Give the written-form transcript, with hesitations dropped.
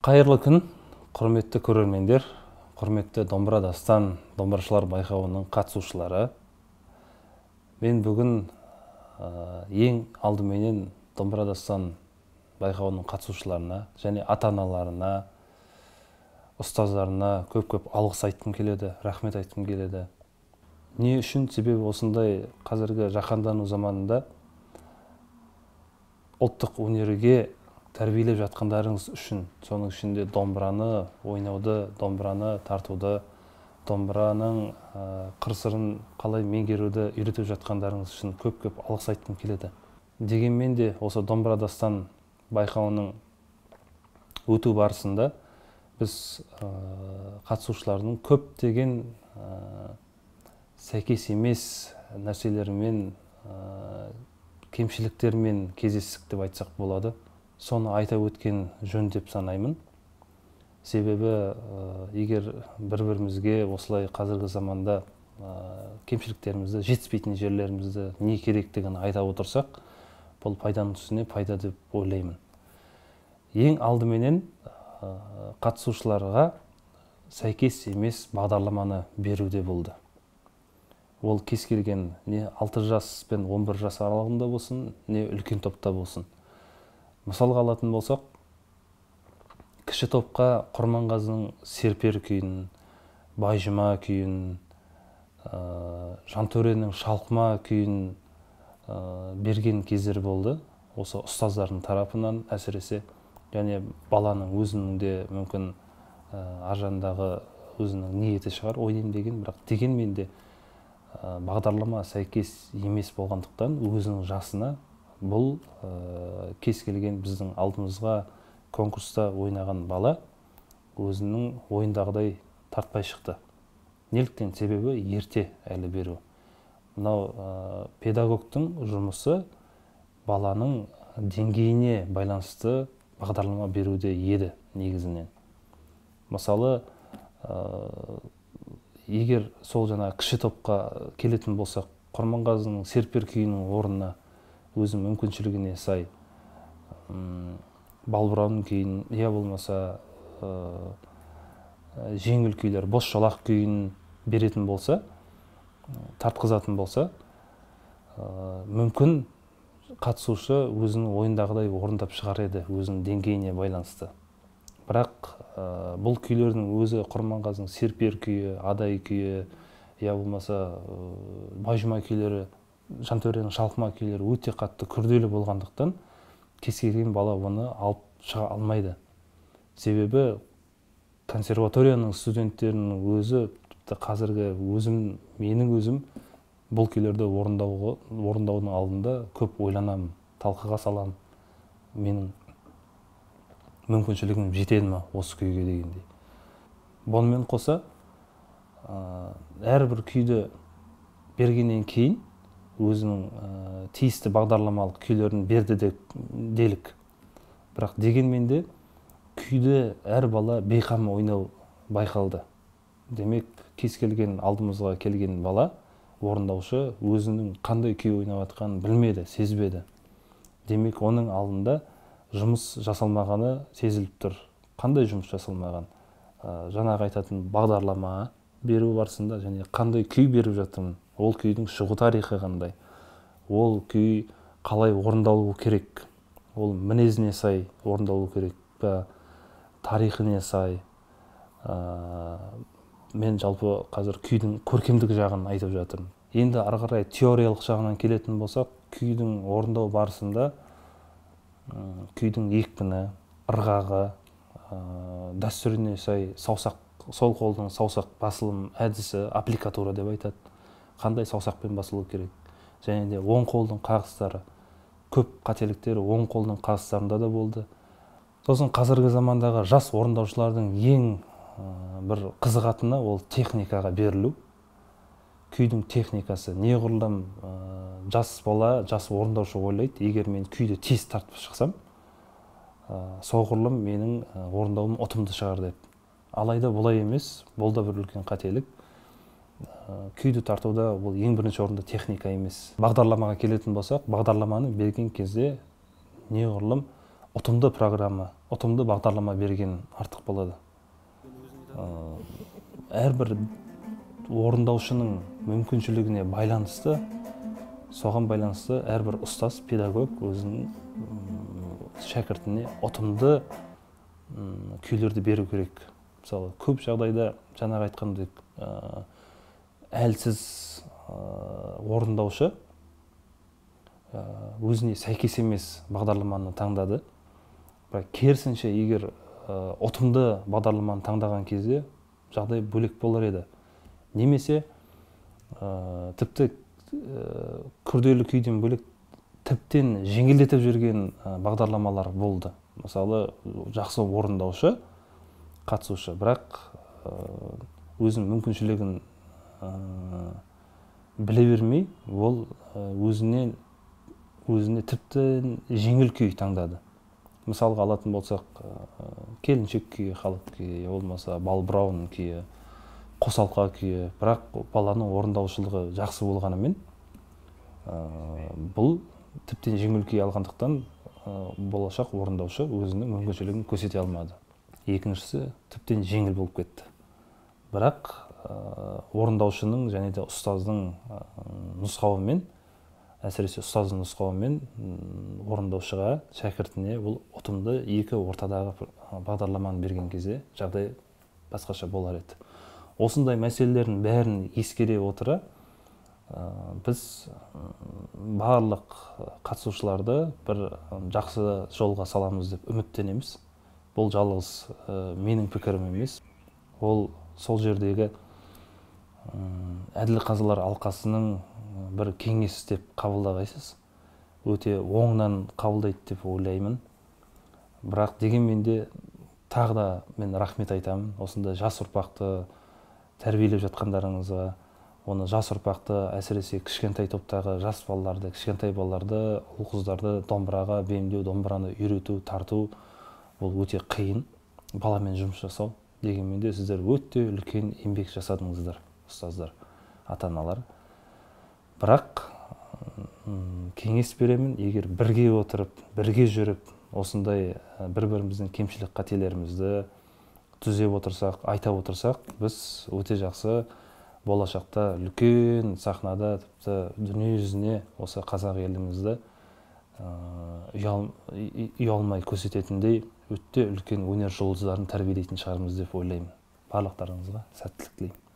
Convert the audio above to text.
Қайырлы күн, құрметті көрермендер, құрметті Домбыра Дастан домбырашылар байқауының қатысушылары. Мен бүгін ең алдыменен Домбыра Дастан байқауының қатысушыларына және ата-аналарына, ұстаздарына көп алғыс айтқым келеді, рахмет айтқым келеді. Не үшін? Себебі осындай қазіргі жаһандану заманында ұлттық өнерге тәрбиелеп жатқандарыңыз үшін, соның ішінде домбыраны ойнауды, домбыраны тартуды, домбыраның қыр-сырын қалай меңгеруді үйретіп жатқандарыңыз үшін көп алғыс айтқым келеді. Дегенмен де осы Домбыра Дастан байқауының өту барысында біз қатысушылардың көптеген сәйкес емес нәрселермен, кемшіліктермен кездестік деп айтсақ болады. Соны айта өткен жөн деп санаймын. Себебі егер бір-бірімізге осылай қазіргі заманда кемшіліктерімізді, жетіспейтін жерлерімізді, не керектігін айта отырсақ, бұл пайданың үстіне пайда деп ойлаймын. Ең алдыменен қатысушыларға сәйкес емес бағдарламаны беруде болды. Ол кез келген не 6 жас пен 11 жас аралығында болсын, не үлкен топта болсын. Мысалға алатын болсақ, кіші топқа Құрманғазының Серпер күйін, Байжұма күйін, Жантөренің Шалқыма күйін берген кездер болды. Осы ұстаздардың тарапынан әсіресе, және баланың өзінің де мүмкін аржандағы өзінің ниеті шығар, ойнайын деген, бірақ дегенмен де бағдарлама сәйкес емес болғандықтан өзінің жасына бұл кез келген біздің алдымызға конкурста ойнаған бала өзінің ойындағыдай тартпай шықты. Неліктен? Себебі ерте әлі беру. Мынау педагогтың жұмысы баланың деңгейіне байланысты бағдарлама беруде еді негізінен. Мысалы, егер сол жаңа кіші топқа келетін болсақ, Құрманғазының Серпер күйінің орнына өзінің мүмкіншілігіне сай Балбырауын күйін, я болмаса жеңіл күйлер, Бос шолақ күйін беретін болса, тартқызатын болса, мүмкін қатысушы өзінің ойындағыдай орындап шығар еді, өзінің деңгейіне байланысты. Бірақ бұл күйлердің өзі Құрманғазының Серпер күйі, Адай күйі, я болмаса Байжұма күйлері, Жантөренің Шалқыма күйлері өте қатты күрделі болғандықтан кез келген бала оны алып шыға алмайды. Себебі консерваторияның студенттерінің өзі, қазіргі менің өзім бұл күйлерді орындаудың алдында көп ойланамын, талқыға саламын. Менің мүмкіншілігім жетеді ме осы күйге дегендей. Бұнымен қоса, әрбір күйді бергеннен кейін өзінің тиісті бағдарламалық күйлерін берді делік. Бірақ дегенмен де күйді әр бала бейқам ойнау байқалды. Демек, кез келген алдымызға келген бала, орындаушы өзінің қандай күй ойнап жатқанын білмеді, сезбеді. Демек, оның алдында жұмыс жасалмағаны сезіліп тұр. Қандай жұмыс жасалмаған? Жаңағы айтатын бағдарлама беру барысында және қандай күй беріп жатырмын, ол күйдің шығу тарихы қандай, ол күй қалай орындалуы керек, ол мінезіне сай орындалуы керек па, тарихіне сай. Мен жалпы қазір күйдің көркемдік жағын айтып жатырмын. Енді ары қарай теориялық жағынан келетін болсақ, күйдің орындау барысында күйдің екпіні, ырғағы, дәстүріне сай саусақ, сол қолдың саусақ басылым әдісі, аппликатура деп айтады. Қандай саусақпен басылу керек. Және де оң қолдың қағыстары. Көп қателіктері оң қолдың қағыстарында да болды. Сосын қазіргі замандағы жас орындаушылардың ең бір қызығатыны ол техникаға берілу. Күйдің техникасы. Неғұрлым жас бала, жас орындаушы ойлайды, егер мен күйді тез тартып шықсам, соғұрлым менің орындауым ұтымды шығар деп. Алайда бұлай емес, бұл да бір үлкен қателік. Күйді тартуда бұл ең бірінші орында техника емес. Бағдарламаға келетін болсақ, бағдарламаны берген кезде неғұрлым ұтымды программа, ұтымды бағдарлама берген артық болады. Әрбір орындаушының мүмкіншілігіне байланысты, соған байланысты әрбір ұстаз, педагог өзінің шәкіртіне ұтымды күйлерді беру керек. Мысалы, көп жағдайда жаңағы айтқандай әлсіз орындаушы өзіне сәйкес емес бағдарламаны таңдады. Бірақ керісінше, егер ұтымды бағдарламаны таңдаған кезде жағдай бөлек болар еді. Немесе тіпті күрделі күйден бөлек тіптен жеңілдетіп жүрген бағдарламалар болды. Мысалы, жақсы орындаушы, қатысушы, бірақ өзінің мүмкіншілігін біле бермей, ол өзіне тіпті жеңіл күй таңдады. Мысалға алатын болсақ, келіншек күйі, халық күйі, болмаса балбырауын күйі, қосалқа күйі, бірақ баланың орындаушылығы жақсы болғанымен, бұл тіптен жеңіл күй алғандықтан болашақ орындаушы өзінің мүмкіншілігін көрсете алмады. Екіншісі тіптен жеңіл болып кетті. Бірақ орындаушының және де ұстаздың нұсқауымен, әсіресе ұстаздың нұсқауымен орындаушыға, шәкіртіне бұл ұтымды екі ортадағы бағдарламаны берген кезде жағдай басқаша болар еді. Осындай мәселелердің бәрін ескере отыра, біз барлық қатысушыларды бір жақсы жолға саламыз деп үміттенеміз. Бұл жалғыз менің пікірім емес. Ол сол жердегі әділ қазылар алқасының бір кеңес деп қабылдағайсыз. Өте оңынан қабылдайды деп ойлаймын. Бірақ дегенмен де тағы да мен рахмет айтамын. Осында жас ұрпақты тәрбиелеп жатқандарыңызға, оны жас ұрпақты, әсіресе кішкентай топтағы жас балаларды, кішкентай балаларды, ұл-қыздарды домбыраға бейімдеу, домбыраны үйрету, тарту, бұл өте қиын. Баламен жұмыс жасау. Дегенмен де сіздер өте үлкен еңбек жасадыңыздар, ұстаздар, ата-аналар. Бірақ кеңес беремін, егер бірге отырып, бірге жүріп, осындай бір-біріміздің кемшілік қателерімізді түзеп отырсақ, айта отырсақ, біз өте жақсы болашақта үлкен сахнада, тіпті дүние жүзіне осы қазақ елімізді ұялмай көрсететіндей өте үлкен өнер жұлдыздарын тәрбиелейтін шығармыз деп ойлаймын. Барлықтарыңызға сәттілік тілеймін.